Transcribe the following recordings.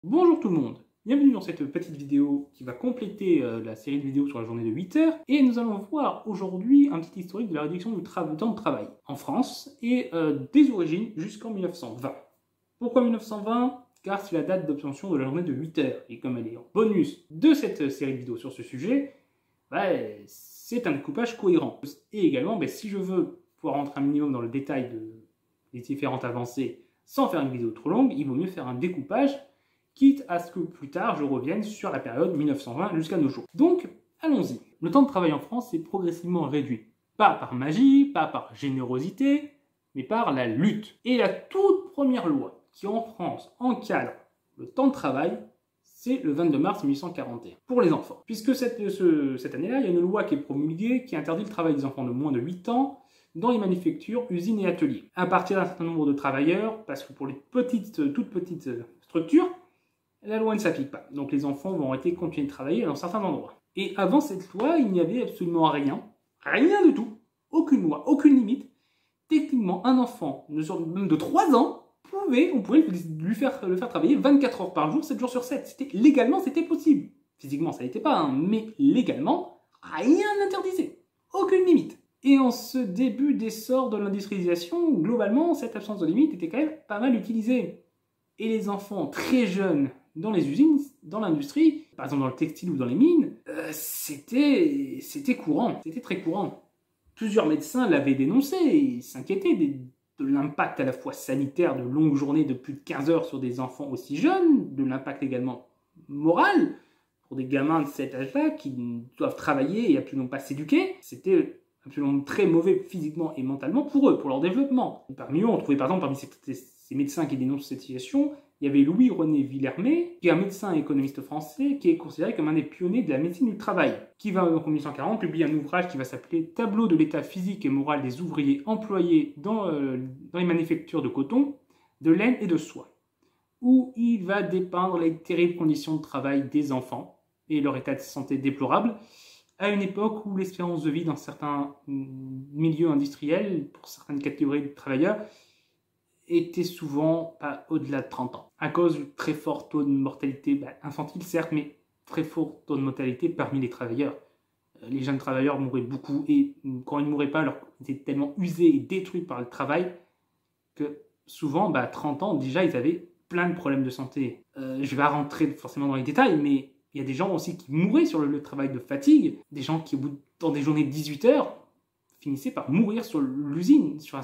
Bonjour tout le monde, bienvenue dans cette petite vidéo qui va compléter la série de vidéos sur la journée de 8 heures. Et nous allons voir aujourd'hui un petit historique de la réduction du temps de travail en France et des origines jusqu'en 1920. Pourquoi 1920? Car c'est la date d'obtention de la journée de 8 heures. Et comme elle est en bonus de cette série de vidéos sur ce sujet, c'est un découpage cohérent. Et également, si je veux pouvoir rentrer un minimum dans le détail des différentes avancées sans faire une vidéo trop longue, il vaut mieux faire un découpage, quitte à ce que plus tard je revienne sur la période 1920 jusqu'à nos jours. Donc, allons-y. Le temps de travail en France est progressivement réduit. Pas par magie, pas par générosité, mais par la lutte. Et la toute première loi qui en France encadre le temps de travail, c'est le 22 mars 1841, pour les enfants. Puisque cette année-là, il y a une loi qui est promulguée qui interdit le travail des enfants de moins de 8 ans dans les manufactures, usines et ateliers. À partir d'un certain nombre de travailleurs, parce que pour les toutes petites structures, la loi ne s'applique pas. Donc les enfants vont arrêter de continuer de travailler dans certains endroits. Et avant cette loi, il n'y avait absolument rien du tout, aucune loi, aucune limite. Techniquement, un enfant, même de 3 ans, on pouvait le faire travailler 24 heures par jour, 7 jours sur 7. Légalement, c'était possible. Physiquement, ça n'était pas, mais légalement, rien n'interdisait. Aucune limite. Et en ce début d'essor de l'industrialisation, globalement, cette absence de limite était quand même pas mal utilisée. Et les enfants très jeunes dans les usines, dans l'industrie, par exemple dans le textile ou dans les mines, c'était courant, c'était très courant. Plusieurs médecins l'avaient dénoncé et s'inquiétaient de l'impact à la fois sanitaire de longues journées de plus de 15 heures sur des enfants aussi jeunes, de l'impact également moral pour des gamins de cet âge-là qui doivent travailler et absolument pas s'éduquer. C'était absolument très mauvais physiquement et mentalement pour eux, pour leur développement. Et parmi eux, on trouvait par exemple parmi ces médecins qui dénoncent cette situation, il y avait Louis-René Villermé, qui est un médecin et économiste français, qui est considéré comme un des pionniers de la médecine du travail, qui va donc en 1840 publier un ouvrage qui va s'appeler « Tableau de l'état physique et moral des ouvriers employés dans les manufactures de coton, de laine et de soie », où il va dépeindre les terribles conditions de travail des enfants et leur état de santé déplorable, à une époque où l'espérance de vie dans certains milieux industriels, pour certaines catégories de travailleurs, était souvent pas au-delà de 30 ans, à cause du très fort taux de mortalité infantile, certes, mais très fort taux de mortalité parmi les travailleurs. Les jeunes travailleurs mouraient beaucoup, et quand ils ne mouraient pas, ils étaient tellement usés et détruits par le travail, que souvent, à 30 ans, déjà, ils avaient plein de problèmes de santé. Je ne vais pas rentrer forcément dans les détails, mais il y a des gens aussi qui mouraient sur le travail de fatigue, des gens qui, dans des journées de 18 heures, finissaient par mourir sur l'usine, sur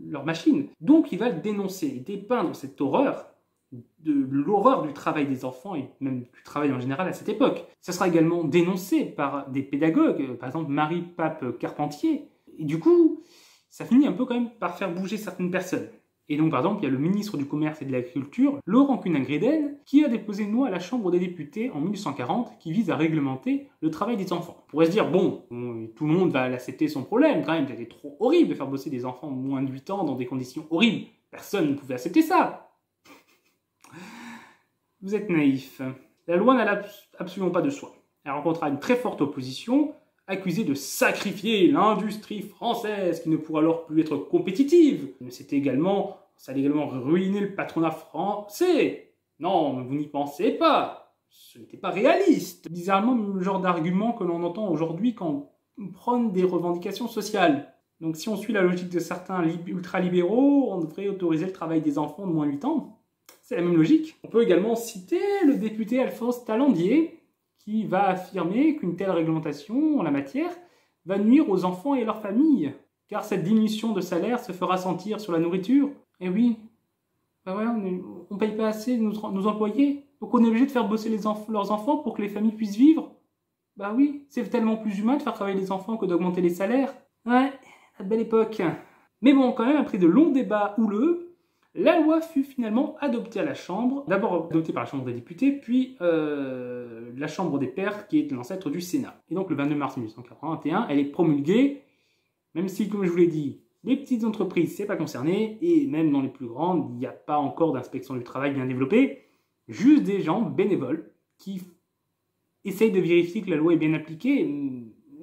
leur machine. Donc il va dénoncer et dépeindre cette horreur, de l'horreur du travail des enfants et même du travail en général à cette époque. Ça sera également dénoncé par des pédagogues, par exemple Marie-Pape Carpentier. Et du coup, ça finit un peu quand même par faire bouger certaines personnes. Et donc, par exemple, il y a le ministre du Commerce et de l'Agriculture, Laurent Cunin-Gréden, qui a déposé une loi à la Chambre des députés en 1840 qui vise à réglementer le travail des enfants. On pourrait se dire, bon, tout le monde va l'accepter sans problème, quand même, c'était trop horrible de faire bosser des enfants de moins de 8 ans dans des conditions horribles. Personne ne pouvait accepter ça. Vous êtes naïf. La loi n'alla absolument pas de soi. Elle rencontra une très forte opposition, accusée de sacrifier l'industrie française qui ne pourra alors plus être compétitive. Mais ça allait également ruiner le patronat français. Non, vous n'y pensez pas. Ce n'était pas réaliste. Bizarrement, le genre d'argument que l'on entend aujourd'hui quand on prône des revendications sociales. Donc si on suit la logique de certains ultralibéraux, on devrait autoriser le travail des enfants de moins de 8 ans. C'est la même logique. On peut également citer le député Alphonse Talandier, qui va affirmer qu'une telle réglementation en la matière va nuire aux enfants et à leurs familles, car cette diminution de salaire se fera sentir sur la nourriture. Et oui, on paye pas assez nos employés, donc on est obligé de faire bosser leurs enfants pour que les familles puissent vivre. Bah oui, c'est tellement plus humain de faire travailler les enfants que d'augmenter les salaires. Ouais, la belle époque. Mais bon, quand même, après de longs débats houleux, la loi fut finalement adoptée à la Chambre, d'abord adoptée par la Chambre des députés, puis la Chambre des pairs, qui est l'ancêtre du Sénat. Et donc le 22 mars 1841, elle est promulguée, même si, comme je vous l'ai dit, les petites entreprises, c'est pas concerné, et même dans les plus grandes, il n'y a pas encore d'inspection du travail bien développée, juste des gens bénévoles qui essayent de vérifier que la loi est bien appliquée,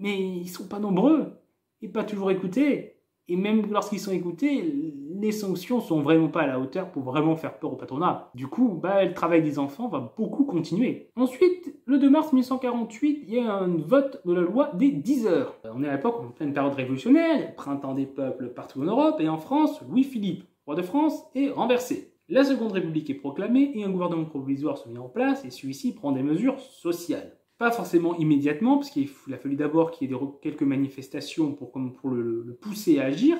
mais ils sont pas nombreux, et pas toujours écoutés. Et même lorsqu'ils sont écoutés, les sanctions sont vraiment pas à la hauteur pour vraiment faire peur au patronat. Du coup, le travail des enfants va beaucoup continuer. Ensuite, le 2 mars 1848, il y a un vote de la loi des 10 heures. On est à l'époque en pleine période révolutionnaire, il y a le printemps des peuples partout en Europe, et en France, Louis-Philippe, roi de France, est renversé. La Seconde République est proclamée et un gouvernement provisoire se met en place, et celui-ci prend des mesures sociales. Pas forcément immédiatement, parce qu'il a fallu d'abord qu'il y ait quelques manifestations pour le pousser à agir,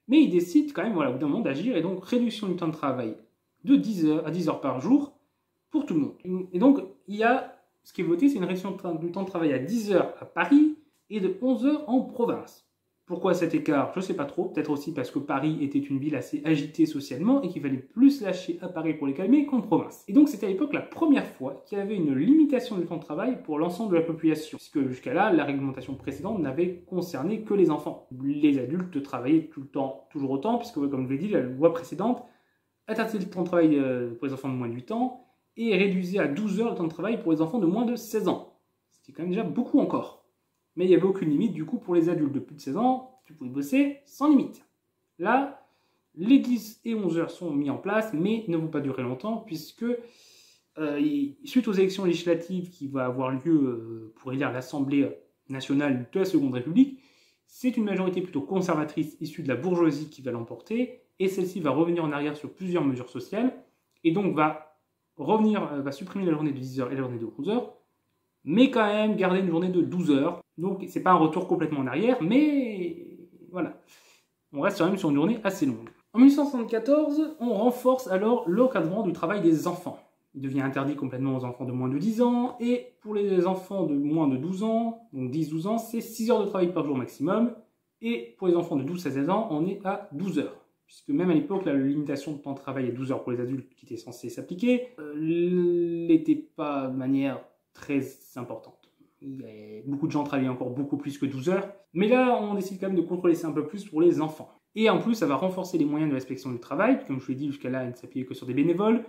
mais il décide quand même, au bout d'un moment, d'agir, et donc réduction du temps de travail de 10 heures à 10 heures par jour pour tout le monde. Et donc, ce qui est voté, c'est une réduction du temps de travail à 10 heures à Paris et de 11 heures en province. Pourquoi cet écart? Je ne sais pas trop, peut-être aussi parce que Paris était une ville assez agitée socialement et qu'il fallait plus lâcher à Paris pour les calmer qu'en province. Et donc c'était à l'époque la première fois qu'il y avait une limitation du temps de travail pour l'ensemble de la population, puisque jusqu'à là, la réglementation précédente n'avait concerné que les enfants. Les adultes travaillaient tout le temps, toujours autant, puisque comme je l'ai dit, la loi précédente interdisait le temps de travail pour les enfants de moins de 8 ans et réduisait à 12 heures le temps de travail pour les enfants de moins de 16 ans. C'était quand même déjà beaucoup encore. Mais il n'y avait aucune limite, du coup, pour les adultes de plus de 16 ans, tu pouvais bosser sans limite. Là, les 10 et 11 heures sont mis en place, mais ne vont pas durer longtemps, puisque suite aux élections législatives qui vont avoir lieu pour élire l'Assemblée nationale de la Seconde République, c'est une majorité plutôt conservatrice issue de la bourgeoisie qui va l'emporter, et celle-ci va revenir en arrière sur plusieurs mesures sociales, et donc va supprimer la journée de 10 heures et la journée de 11 heures, mais quand même garder une journée de 12 heures. Donc c'est pas un retour complètement en arrière, mais voilà. On reste quand même sur une journée assez longue. En 1874, on renforce alors l'encadrement du travail des enfants. Il devient interdit complètement aux enfants de moins de 10 ans, et pour les enfants de moins de 12 ans, donc 10-12 ans, c'est 6 heures de travail par jour maximum, et pour les enfants de 12 à 16 ans, on est à 12 heures. Puisque même à l'époque, la limitation de temps de travail à 12 heures pour les adultes qui était censée s'appliquer, n'était pas de manière très importante. Beaucoup de gens travaillaient encore beaucoup plus que 12 heures, mais là on décide quand même de contrôler ça un peu plus pour les enfants. Et en plus ça va renforcer les moyens de l'inspection du travail, comme je l'ai dit jusqu'à là elle ne s'appuyait que sur des bénévoles.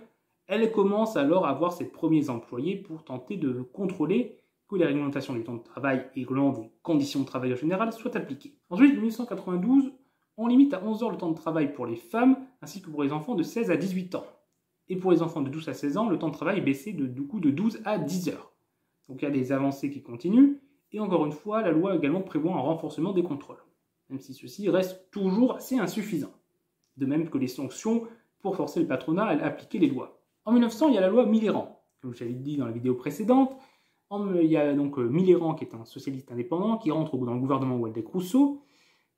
Elle commence alors à avoir ses premiers employés pour tenter de contrôler que les réglementations du temps de travail et des conditions de travail en général soient appliquées. Ensuite, en 1892, on limite à 11 heures le temps de travail pour les femmes, ainsi que pour les enfants de 16 à 18 ans. Et pour les enfants de 12 à 16 ans, le temps de travail est baissé de 12 à 10 heures. Donc il y a des avancées qui continuent, et encore une fois, la loi également prévoit un renforcement des contrôles, même si ceci reste toujours assez insuffisant. De même que les sanctions pour forcer le patronat à appliquer les lois. En 1900, il y a la loi Millerand. Comme je l'avais dit dans la vidéo précédente, il y a donc Millerand qui est un socialiste indépendant qui rentre dans le gouvernement Waldeck-Rousseau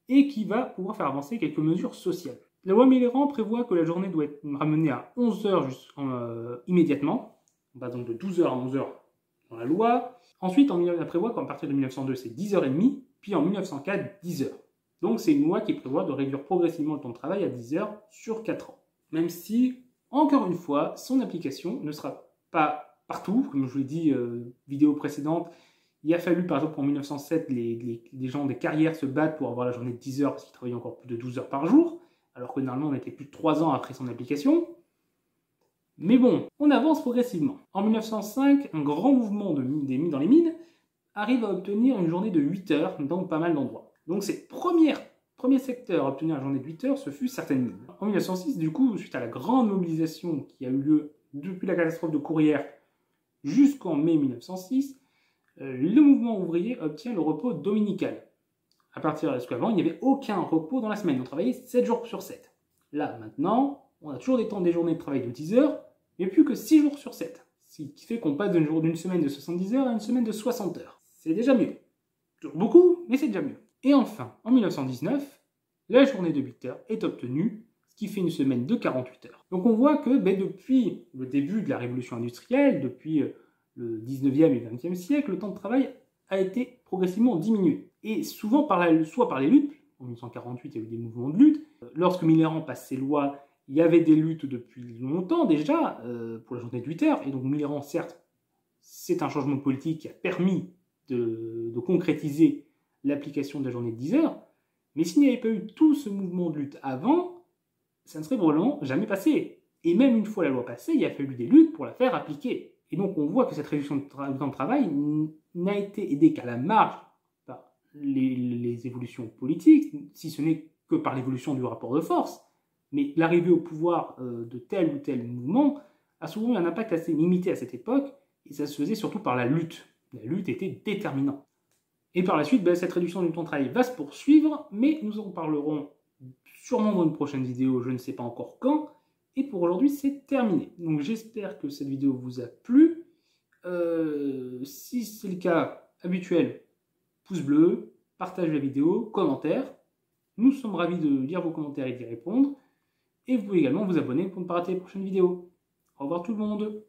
et qui va pouvoir faire avancer quelques mesures sociales. La loi Millerand prévoit que la journée doit être ramenée à 11 heures immédiatement. On va donc de 12 heures à 11 heures dans la loi. Ensuite, on prévoit qu'à partir de 1902, c'est 10h30, puis en 1904, 10 heures. Donc c'est une loi qui prévoit de réduire progressivement le temps de travail à 10 heures sur 4 ans. Même si, encore une fois, son application ne sera pas partout. Comme je vous l'ai dit, vidéo précédente, il a fallu, par exemple, en 1907, les gens des carrières se battent pour avoir la journée de 10 heures parce qu'ils travaillaient encore plus de 12 heures par jour, alors que normalement on était plus de 3 ans après son application. Mais bon, on avance progressivement. En 1905, un grand mouvement dans les mines arrive à obtenir une journée de 8 heures dans pas mal d'endroits. Donc c'est le premier secteur à obtenir une journée de 8 heures, ce fut certaines mines. En 1906, du coup, suite à la grande mobilisation qui a eu lieu depuis la catastrophe de Courrières jusqu'en mai 1906, le mouvement ouvrier obtient le repos dominical. À partir de ce qu'avant, il n'y avait aucun repos dans la semaine. On travaillait 7 jours sur 7. Là, maintenant, on a toujours des journées de travail de 10 heures, mais plus que 6 jours sur 7. Ce qui fait qu'on passe d'une semaine de 70 heures à une semaine de 60 heures. C'est déjà mieux. Toujours beaucoup, mais c'est déjà mieux. Et enfin, en 1919, la journée de 8 heures est obtenue, ce qui fait une semaine de 48 heures. Donc on voit que depuis le début de la révolution industrielle, depuis le 19e et 20e siècle, le temps de travail a été progressivement diminué. Et souvent soit par les luttes, en 1948 il y a eu des mouvements de lutte, lorsque Millerand passe ses lois, il y avait des luttes depuis longtemps déjà pour la journée de 8 heures, et donc Millerand, certes, c'est un changement politique qui a permis de concrétiser l'application de la journée de 10 heures, mais s'il n'y avait pas eu tout ce mouvement de lutte avant, ça ne serait probablement jamais passé. Et même une fois la loi passée, il a fallu des luttes pour la faire appliquer. Et donc on voit que cette réduction de temps de travail n'a été aidée qu'à la marge par les évolutions politiques, si ce n'est que par l'évolution du rapport de force, mais l'arrivée au pouvoir de tel ou tel mouvement a souvent eu un impact assez limité à cette époque, et ça se faisait surtout par la lutte. La lutte était déterminante. Et par la suite, cette réduction du temps de travail va se poursuivre, mais nous en parlerons sûrement dans une prochaine vidéo, je ne sais pas encore quand. Et pour aujourd'hui, c'est terminé. Donc j'espère que cette vidéo vous a plu. Si c'est le cas habituel, pouce bleu, partage la vidéo, commentaire. Nous sommes ravis de lire vos commentaires et d'y répondre. Et vous pouvez également vous abonner pour ne pas rater les prochaines vidéos. Au revoir tout le monde.